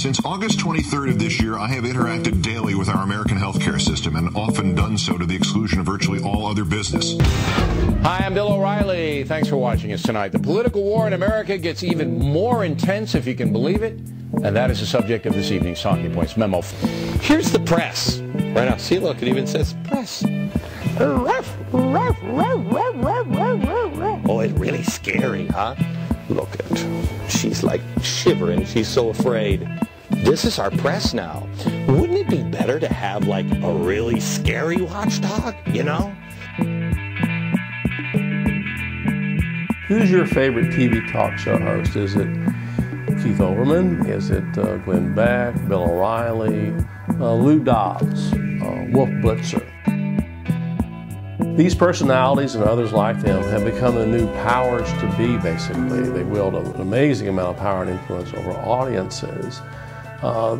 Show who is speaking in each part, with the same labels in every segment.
Speaker 1: Since August 23rd of this year, I have interacted daily with our American healthcare system and often done so to the exclusion of virtually all other business.
Speaker 2: Hi, I'm Bill O'Reilly. Thanks for watching us tonight. The political war in America gets even more intense, if you can believe it, and that is the subject of this evening's Talking Points memo. Here's the press. Right now, see, look, it even says press. Oh, it's really scary, huh? Look at, she's like shivering. She's so afraid. This is our press now. Wouldn't it be better to have like a really scary watchdog, you know?
Speaker 3: Who's your favorite TV talk show host? Is it Keith Olbermann? Is it Glenn Beck, Bill O'Reilly, Lou Dobbs, Wolf Blitzer? These personalities and others like them have become the new powers to be, basically. They wield an amazing amount of power and influence over audiences.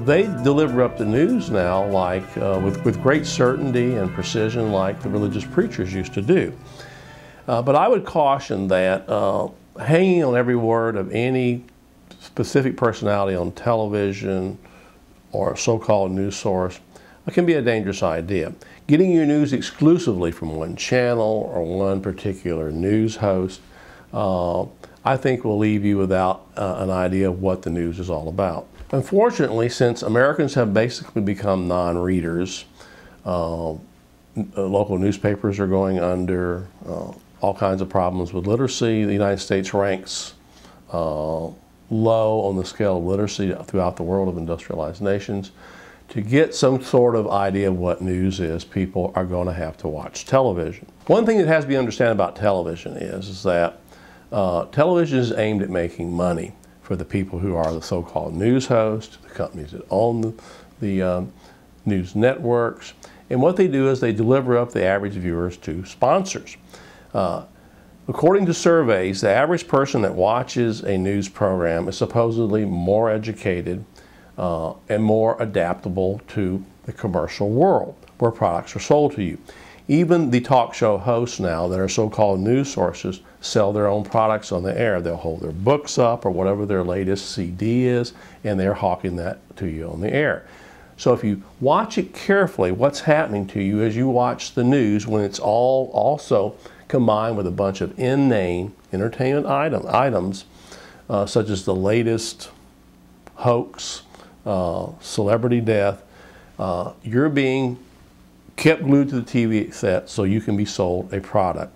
Speaker 3: They deliver up the news now like with great certainty and precision like the religious preachers used to do. But I would caution that hanging on every word of any specific personality on television or a so-called news source can be a dangerous idea. Getting your news exclusively from one channel or one particular news host, I think will leave you without an idea of what the news is all about. Unfortunately, since Americans have basically become non-readers, local newspapers are going under, all kinds of problems with literacy. The United States ranks low on the scale of literacy throughout the world of industrialized nations. To get some sort of idea of what news is, people are going to have to watch television. One thing that has to be understood about television is that television is aimed at making money for the people who are the so-called news hosts, the companies that own the news networks. And what they do is they deliver up the average viewers to sponsors. According to surveys, the average person that watches a news program is supposedly more educated and more adaptable to the commercial world where products are sold to you. Even the talk show hosts now that are so-called news sources sell their own products on the air. They'll hold their books up or whatever their latest CD is, and they're hawking that to you on the air. So if you watch it carefully, what's happening to you as you watch the news when it's all also combined with a bunch of inane entertainment items such as the latest hoax, celebrity death, you're being kept glued to the TV set so you can be sold a product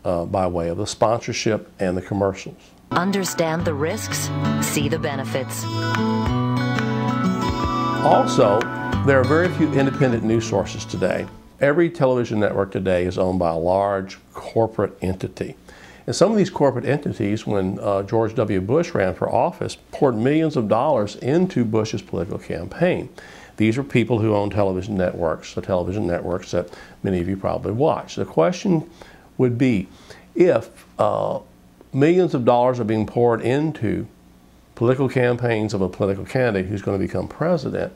Speaker 3: by way of the sponsorship and the commercials.
Speaker 4: Understand the risks, see the benefits.
Speaker 3: Also, there are very few independent news sources today. Every television network today is owned by a large corporate entity. And some of these corporate entities, when George W. Bush ran for office, poured millions of dollars into Bush's political campaign. These are people who own television networks, the television networks that many of you probably watch. The question would be, if millions of dollars are being poured into political campaigns of a political candidate who's going to become president,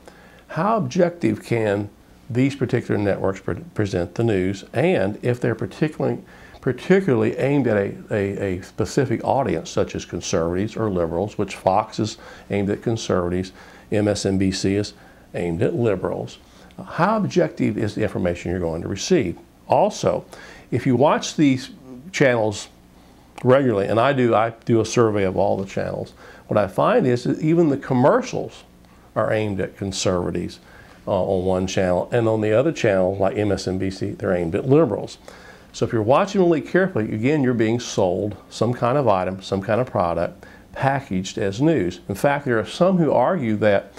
Speaker 3: how objective can these particular networks present the news, and if they're particularly aimed at a specific audience, such as conservatives or liberals, which Fox is aimed at conservatives, MSNBC is aimed at liberals. How objective is the information you're going to receive? Also, if you watch these channels regularly, and I do a survey of all the channels, what I find is that even the commercials are aimed at conservatives on one channel, and on the other channel, like MSNBC, they're aimed at liberals. So if you're watching really carefully, again, you're being sold some kind of item, some kind of product, packaged as news. In fact, there are some who argue that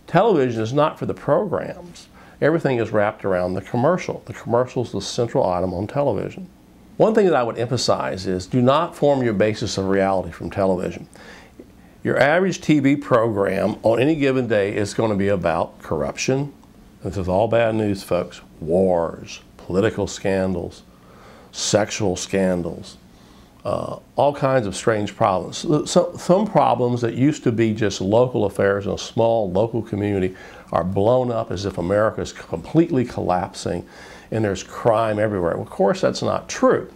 Speaker 3: television is not for the programs. Everything is wrapped around the commercial. The commercial is the central item on television. One thing that I would emphasize is do not form your basis of reality from television. Your average TV program on any given day is going to be about corruption. This is all bad news, folks. Wars, political scandals, sexual scandals, all kinds of strange problems. Some problems that used to be just local affairs in a small local community are blown up as if America is completely collapsing and there's crime everywhere. Well, of course, that's not true.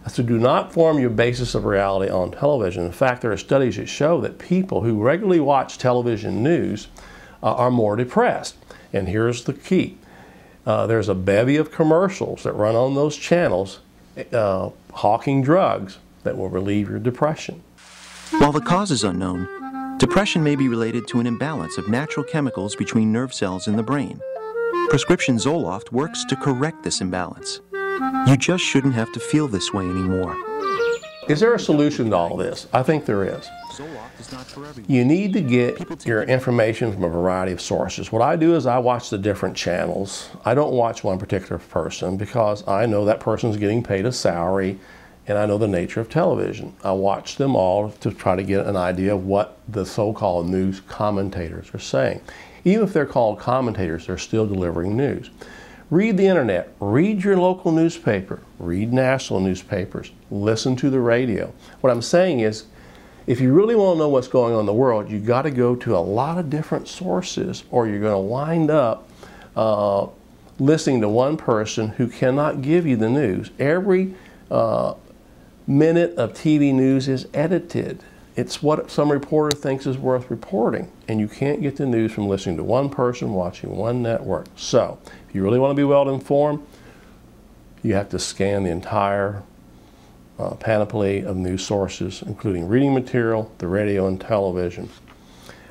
Speaker 3: So do not form your basis of reality on television. In fact, there are studies that show that people who regularly watch television news are more depressed. And here's the key. There's a bevy of commercials that run on those channels hawking drugs that will relieve your depression.
Speaker 5: While the cause is unknown, depression may be related to an imbalance of natural chemicals between nerve cells in the brain. Prescription Zoloft works to correct this imbalance. You just shouldn't have to feel this way anymore.
Speaker 3: Is there a solution to all this? I think there is. You need to get your information from a variety of sources. What I do is I watch the different channels. I don't watch one particular person because I know that person's getting paid a salary and I know the nature of television. I watch them all to try to get an idea of what the so-called news commentators are saying. Even if they're called commentators, they're still delivering news. Read the internet, read your local newspaper, read national newspapers, listen to the radio. What I'm saying is, if you really want to know what's going on in the world, you've got to go to a lot of different sources or you're going to wind up listening to one person who cannot give you the news. Every minute of TV news is edited. It's what some reporter thinks is worth reporting, and you can't get the news from listening to one person, watching one network. So, if you really want to be well informed, you have to scan the entire panoply of news sources, including reading material, the radio, and television.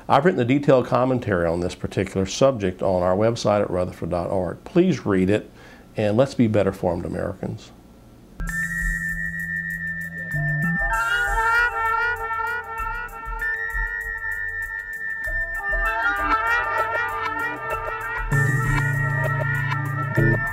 Speaker 3: I've written a detailed commentary on this particular subject on our website at rutherford.org. Please read it, and let's be better informed Americans.
Speaker 6: Thank you.